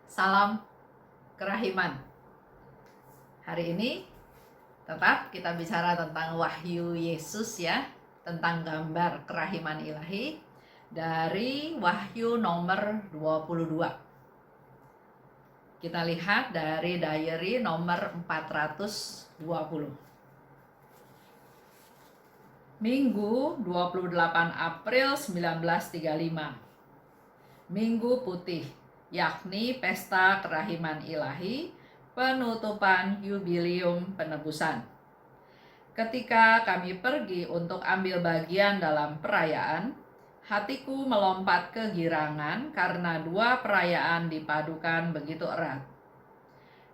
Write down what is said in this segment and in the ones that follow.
Salam kerahiman. Hari ini tetap kita bicara tentang wahyu Yesus ya, tentang gambar kerahiman ilahi dari Wahyu nomor 22. Kita lihat dari diary nomor 420. Minggu 28 April 1935. Minggu Putih, yakni Pesta Kerahiman Ilahi, penutupan Yubileum Penebusan. Ketika kami pergi untuk ambil bagian dalam perayaan, hatiku melompat kegirangan karena dua perayaan dipadukan begitu erat.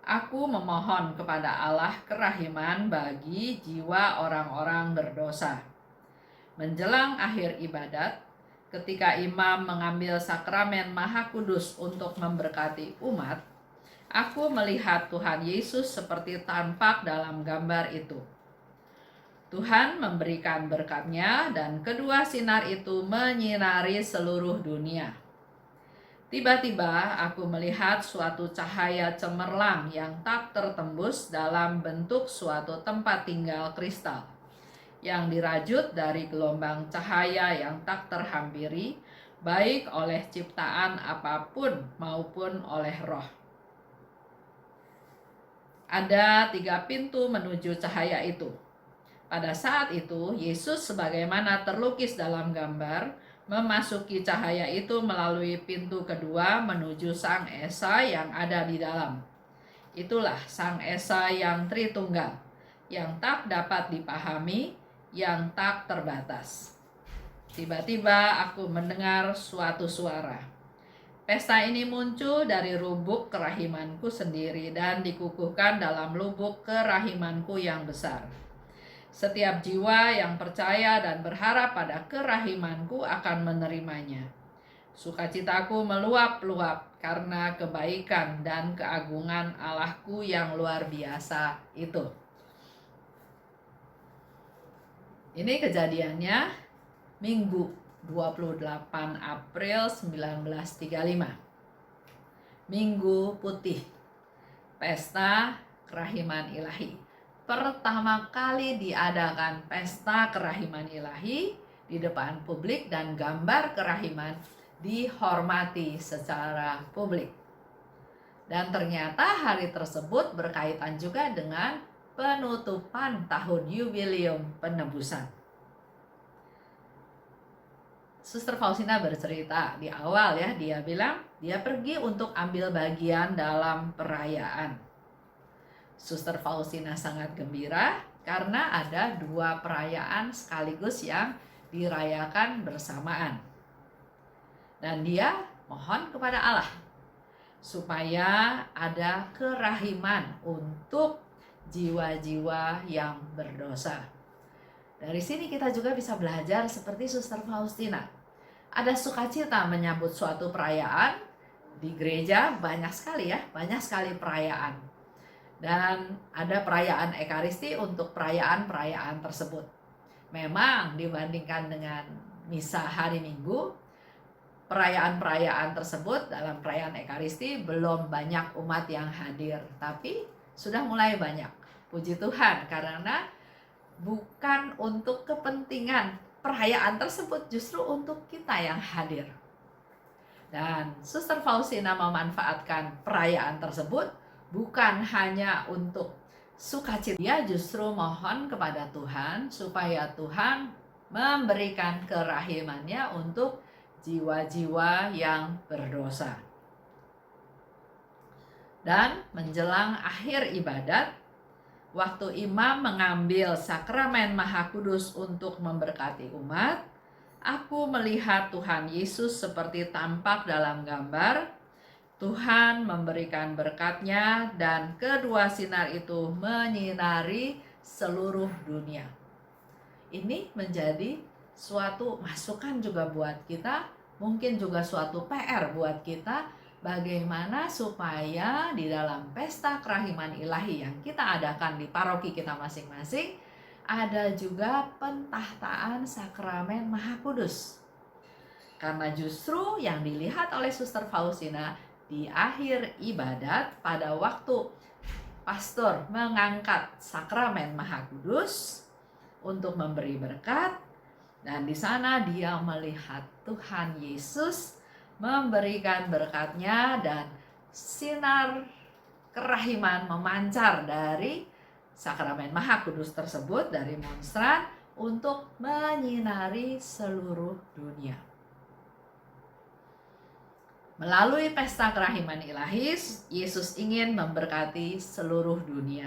Aku memohon kepada Allah kerahiman bagi jiwa orang-orang berdosa. Menjelang akhir ibadat, ketika imam mengambil sakramen Maha Kudus untuk memberkati umat, aku melihat Tuhan Yesus seperti tampak dalam gambar itu. Tuhan memberikan berkat-Nya dan kedua sinar itu menyinari seluruh dunia. Tiba-tiba aku melihat suatu cahaya cemerlang yang tak tertembus dalam bentuk suatu tempat tinggal kristal, yang dirajut dari gelombang cahaya yang tak terhampiri, baik oleh ciptaan apapun maupun oleh roh. Ada 3 pintu menuju cahaya itu. Pada saat itu, Yesus sebagaimana terlukis dalam gambar, memasuki cahaya itu melalui pintu kedua menuju Sang Esa yang ada di dalam. Itulah Sang Esa yang Tritunggal, yang tak dapat dipahami, yang tak terbatas. Tiba-tiba aku mendengar suatu suara. Pesta ini muncul dari lubuk kerahimanku sendiri dan dikukuhkan dalam lubuk kerahimanku yang besar. Setiap jiwa yang percaya dan berharap pada kerahimanku akan menerimanya. Sukacitaku meluap-luap karena kebaikan dan keagungan Allahku yang luar biasa itu. Ini kejadiannya Minggu 28 April 1935. Minggu Putih, Pesta Kerahiman Ilahi. Pertama kali diadakan Pesta Kerahiman Ilahi di depan publik dan gambar kerahiman dihormati secara publik. Dan ternyata hari tersebut berkaitan juga dengan penutupan tahun Yubileum Penebusan. Suster Faustina bercerita di awal ya, dia bilang dia pergi untuk ambil bagian dalam perayaan. Suster Faustina sangat gembira karena ada 2 perayaan sekaligus yang dirayakan bersamaan. Dan dia mohon kepada Allah supaya ada kerahiman untuk jiwa-jiwa yang berdosa. Dari sini kita juga bisa belajar seperti Suster Faustina. Ada sukacita menyambut suatu perayaan. Di gereja banyak sekali ya, banyak sekali perayaan. Dan ada perayaan Ekaristi untuk perayaan-perayaan tersebut. Memang dibandingkan dengan misa hari Minggu, perayaan-perayaan tersebut dalam perayaan Ekaristi belum banyak umat yang hadir, tapi sudah mulai banyak. Puji Tuhan, karena bukan untuk kepentingan perayaan tersebut, justru untuk kita yang hadir. Dan Suster Faustina memanfaatkan perayaan tersebut bukan hanya untuk sukacita, dia justru mohon kepada Tuhan supaya Tuhan memberikan kerahimannya untuk jiwa-jiwa yang berdosa. Dan menjelang akhir ibadat, waktu imam mengambil sakramen Maha Kudus untuk memberkati umat, aku melihat Tuhan Yesus seperti tampak dalam gambar. Tuhan memberikan berkat-Nya dan kedua sinar itu menyinari seluruh dunia. Ini menjadi suatu masukan juga buat kita, mungkin juga suatu PR buat kita, bagaimana supaya di dalam Pesta Kerahiman Ilahi yang kita adakan di paroki kita masing-masing, ada juga pentahtaan sakramen Maha Kudus. Karena justru yang dilihat oleh Suster Faustina, di akhir ibadat pada waktu pastor mengangkat sakramen Maha Kudus untuk memberi berkat, dan di sana dia melihat Tuhan Yesus memberikan berkatnya dan sinar kerahiman memancar dari sakramen Maha Kudus tersebut, dari monstran, untuk menyinari seluruh dunia. Melalui pesta kerahiman ilahi, Yesus ingin memberkati seluruh dunia.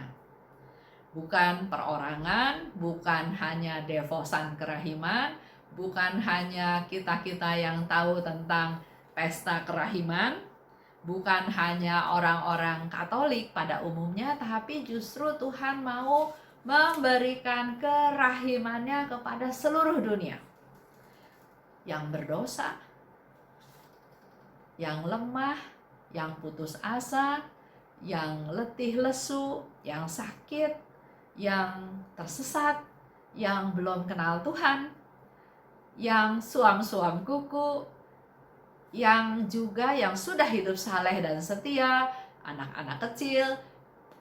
Bukan perorangan, bukan hanya devosan kerahiman, bukan hanya kita-kita yang tahu tentang pesta kerahiman, bukan hanya orang-orang Katolik pada umumnya, tapi justru Tuhan mau memberikan kerahimannya kepada seluruh dunia. Yang berdosa, yang lemah, yang putus asa, yang letih lesu, yang sakit, yang tersesat, yang belum kenal Tuhan, yang suam-suam kuku, yang sudah hidup saleh dan setia, anak-anak kecil,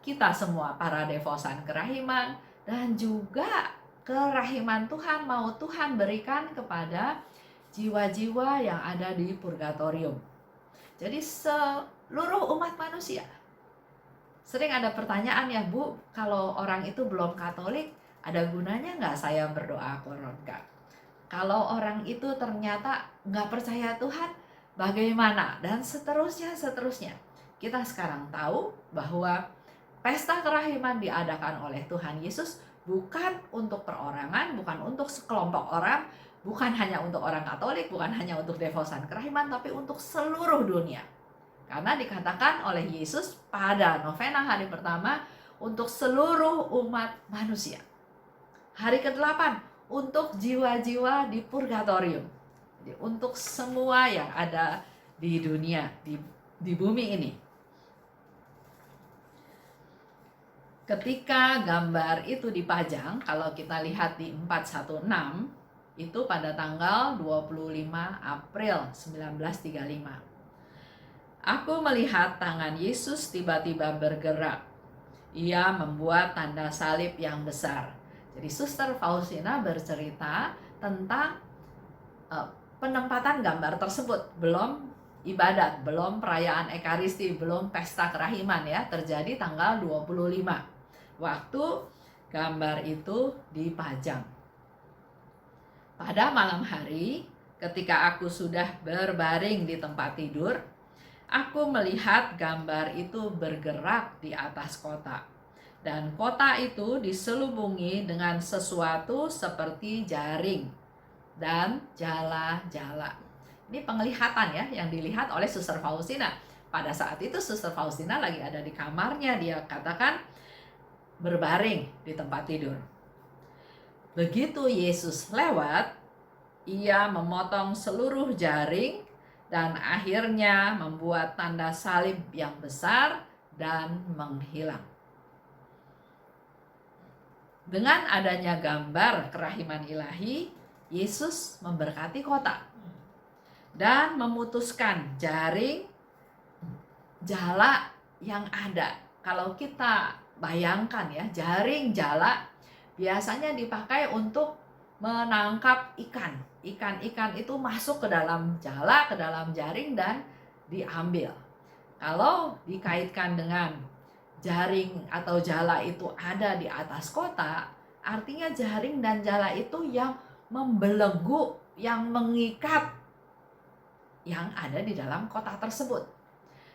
kita semua para devosan kerahiman, dan juga kerahiman Tuhan mau Tuhan berikan kepada jiwa-jiwa yang ada di purgatorium. Jadi seluruh umat manusia. Sering ada pertanyaan ya, Bu, kalau orang itu belum Katolik, ada gunanya nggak saya berdoa koronka? Kalau orang itu ternyata nggak percaya Tuhan, bagaimana? Dan seterusnya. Kita sekarang tahu bahwa pesta kerahiman diadakan oleh Tuhan Yesus bukan untuk perorangan, bukan untuk sekelompok orang, bukan hanya untuk orang Katolik, bukan hanya untuk devosan kerahiman, tapi untuk seluruh dunia. Karena dikatakan oleh Yesus pada novena hari pertama untuk seluruh umat manusia. Hari ke-8 untuk jiwa-jiwa di purgatorium. Jadi untuk semua yang ada di dunia, di bumi ini. Ketika gambar itu dipajang, kalau kita lihat di 416, itu pada tanggal 25 April 1935. Aku melihat tangan Yesus tiba-tiba bergerak. Ia membuat tanda salib yang besar. Jadi Suster Faustina bercerita tentang penempatan gambar tersebut. Belum ibadat, belum perayaan Ekaristi, belum pesta kerahiman ya, terjadi tanggal 25. Waktu gambar itu dipajang. Pada malam hari, ketika aku sudah berbaring di tempat tidur, aku melihat gambar itu bergerak di atas kota. Dan kota itu diselubungi dengan sesuatu seperti jaring dan jala-jala. Ini penglihatan ya, yang dilihat oleh Suster Faustina. Pada saat itu Suster Faustina lagi ada di kamarnya, dia katakan berbaring di tempat tidur. Begitu Yesus lewat, ia memotong seluruh jaring dan akhirnya membuat tanda salib yang besar dan menghilang. Dengan adanya gambar kerahiman ilahi, Yesus memberkati kota dan memutuskan jaring jala yang ada. Kalau kita bayangkan ya, jaring jala biasanya dipakai untuk menangkap ikan. Ikan-ikan itu masuk ke dalam jala, ke dalam jaring dan diambil. Kalau dikaitkan dengan jaring atau jala itu ada di atas kota, artinya jaring dan jala itu yang membelenggu, yang mengikat yang ada di dalam kota tersebut.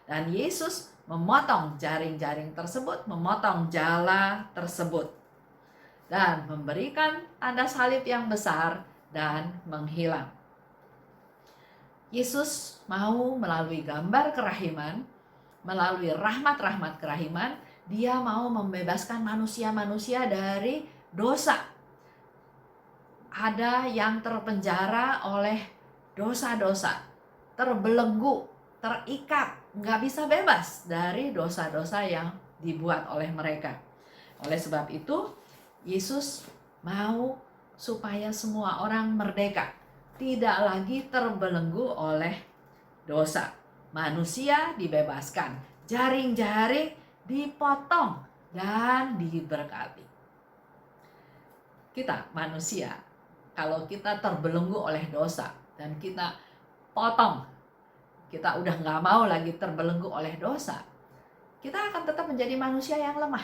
Dan Yesus memotong jaring-jaring tersebut, memotong jala tersebut, dan memberikan tanda salib yang besar dan menghilang. Yesus mau melalui gambar kerahiman, melalui rahmat-rahmat kerahiman, dia mau membebaskan manusia-manusia dari dosa. Ada yang terpenjara oleh dosa-dosa, terbelenggu, terikat, nggak bisa bebas dari dosa-dosa yang dibuat oleh mereka. Oleh sebab itu, Yesus mau supaya semua orang merdeka, tidak lagi terbelenggu oleh dosa. Manusia dibebaskan, jaring-jaring dipotong dan diberkati. Kita manusia, kalau kita terbelenggu oleh dosa dan kita potong, kita udah nggak mau lagi terbelenggu oleh dosa, kita akan tetap menjadi manusia yang lemah.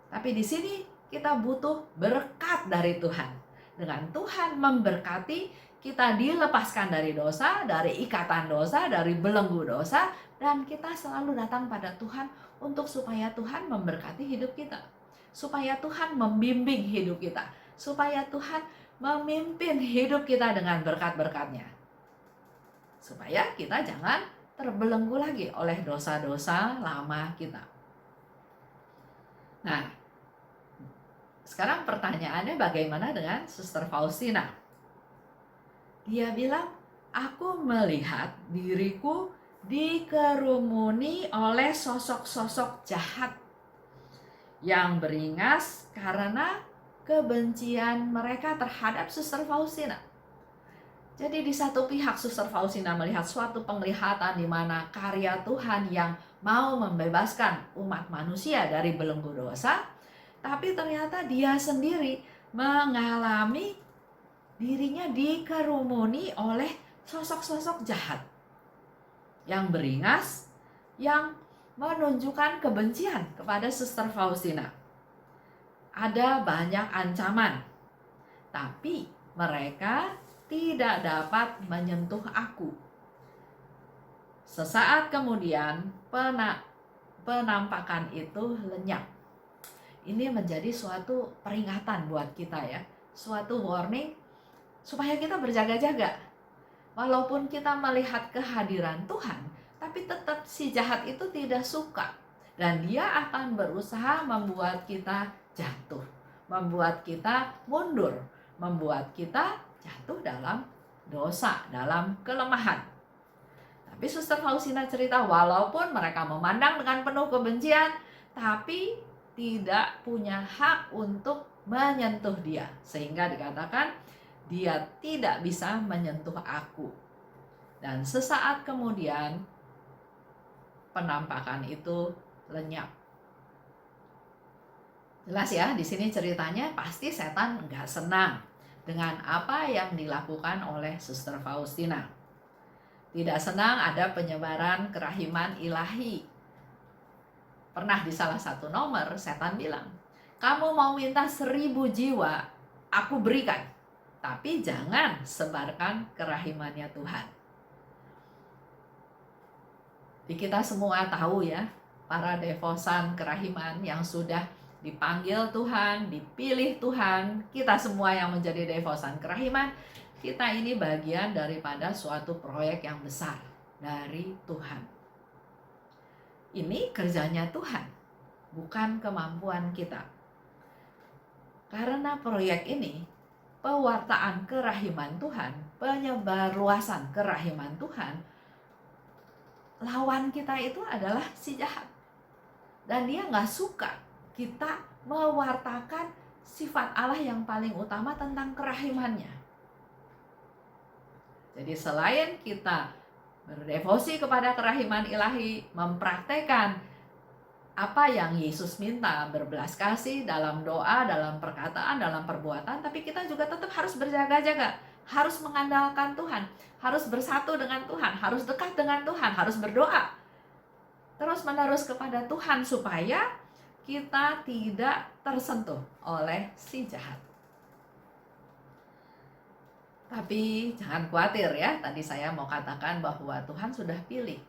Tapi di sini kita butuh berkat dari Tuhan. Dengan Tuhan memberkati, kita dilepaskan dari dosa, dari ikatan dosa, dari belenggu dosa, dan kita selalu datang pada Tuhan untuk supaya Tuhan memberkati hidup kita. Supaya Tuhan membimbing hidup kita. Supaya Tuhan memimpin hidup kita dengan berkat-berkat-Nya. Supaya kita jangan terbelenggu lagi oleh dosa-dosa lama kita. Nah, sekarang pertanyaannya bagaimana dengan Suster Faustina? Dia bilang, aku melihat diriku dikerumuni oleh sosok-sosok jahat yang beringas karena kebencian mereka terhadap Suster Faustina. Jadi di satu pihak Suster Faustina melihat suatu penglihatan di mana karya Tuhan yang mau membebaskan umat manusia dari belenggu dosa, tapi ternyata dia sendiri mengalami dirinya dikerumuni oleh sosok-sosok jahat yang beringas, yang menunjukkan kebencian kepada Suster Faustina. Ada banyak ancaman, tapi mereka tidak dapat menyentuh aku. Sesaat kemudian penampakan itu lenyap. Ini menjadi suatu peringatan buat kita ya, suatu warning supaya kita berjaga-jaga. Walaupun kita melihat kehadiran Tuhan, tapi tetap si jahat itu tidak suka. Dan dia akan berusaha membuat kita jatuh, membuat kita mundur, membuat kita jatuh dalam dosa, dalam kelemahan. Tapi Suster Faustina cerita, walaupun mereka memandang dengan penuh kebencian, tapi tidak punya hak untuk menyentuh dia. Sehingga dikatakan, dia tidak bisa menyentuh aku. Dan sesaat kemudian, penampakan itu lenyap. Jelas ya, di sini ceritanya pasti setan nggak senang dengan apa yang dilakukan oleh Suster Faustina. Tidak senang ada penyebaran kerahiman ilahi. Pernah di salah satu nomor, setan bilang, kamu mau minta 1000 jiwa, aku berikan. Tapi jangan sebarkan kerahimannya Tuhan. Kita semua tahu ya, para devosan kerahiman yang sudah dipanggil Tuhan, dipilih Tuhan, kita semua yang menjadi devosan kerahiman, kita ini bagian daripada suatu proyek yang besar dari Tuhan. Ini kerjanya Tuhan, bukan kemampuan kita. Karena proyek ini, pewartaan kerahiman Tuhan, penyebarluasan kerahiman Tuhan, lawan kita itu adalah si jahat. Dan dia nggak suka kita mewartakan sifat Allah yang paling utama tentang kerahimannya. Jadi selain kita berdevosi kepada kerahiman ilahi, mempraktekkan apa yang Yesus minta, berbelas kasih dalam doa, dalam perkataan, dalam perbuatan, tapi kita juga tetap harus berjaga-jaga, harus mengandalkan Tuhan, harus bersatu dengan Tuhan, harus dekat dengan Tuhan, harus berdoa terus-menerus kepada Tuhan supaya kita tidak tersentuh oleh si jahat. Tapi jangan khawatir ya, tadi saya mau katakan bahwa Tuhan sudah pilih.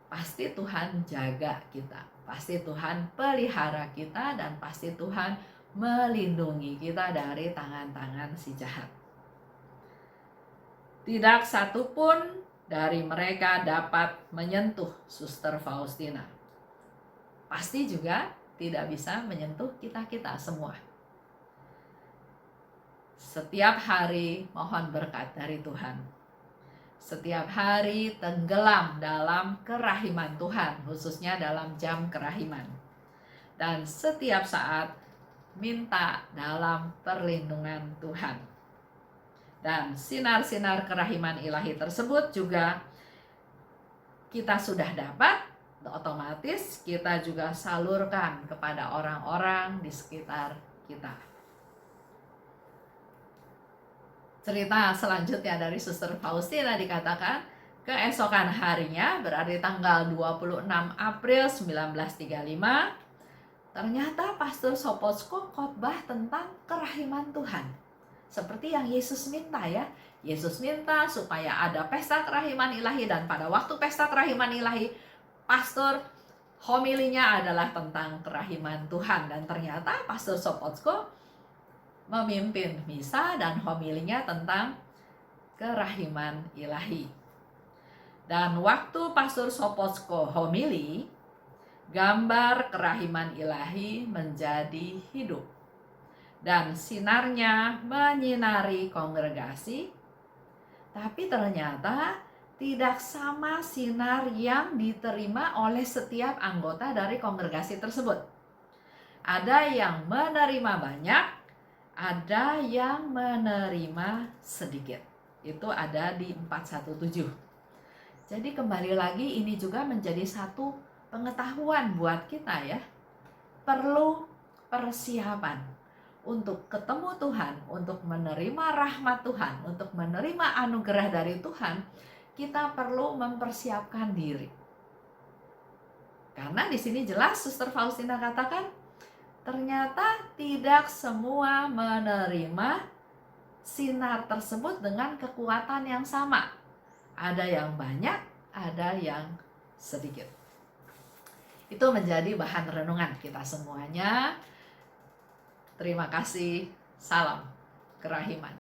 Pasti Tuhan jaga kita, pasti Tuhan pelihara kita, dan pasti Tuhan melindungi kita dari tangan-tangan si jahat. Tidak satupun dari mereka dapat menyentuh Suster Faustina. Pasti juga tidak bisa menyentuh kita-kita semua. Setiap hari mohon berkat dari Tuhan. Setiap hari tenggelam dalam kerahiman Tuhan, khususnya dalam jam kerahiman. Dan setiap saat minta dalam perlindungan Tuhan. Dan sinar-sinar kerahiman ilahi tersebut juga kita sudah dapat, otomatis kita juga salurkan kepada orang-orang di sekitar kita. Cerita selanjutnya dari Suster Faustina dikatakan, keesokan harinya, berarti tanggal 26 April 1935, ternyata Pastor Sopocko khotbah tentang kerahiman Tuhan. Seperti yang Yesus minta ya. Yesus minta supaya ada pesta kerahiman ilahi, dan pada waktu pesta kerahiman ilahi, pastor homilinya adalah tentang kerahiman Tuhan. Dan ternyata Pastor Sopocko memimpin misa dan homilinya tentang kerahiman ilahi. Dan waktu Pastor Sopocko homili, gambar kerahiman ilahi menjadi hidup. Dan sinarnya menyinari kongregasi, tapi ternyata tidak sama sinar yang diterima oleh setiap anggota dari kongregasi tersebut. Ada yang menerima banyak, ada yang menerima sedikit. Itu ada di 417. Jadi kembali lagi, ini juga menjadi satu pengetahuan buat kita ya. Perlu persiapan untuk ketemu Tuhan, untuk menerima rahmat Tuhan, untuk menerima anugerah dari Tuhan. Kita perlu mempersiapkan diri. Karena di sini jelas Suster Faustina katakan, ternyata tidak semua menerima sinar tersebut dengan kekuatan yang sama. Ada yang banyak, ada yang sedikit. Itu menjadi bahan renungan kita semuanya. Terima kasih. Salam kerahiman.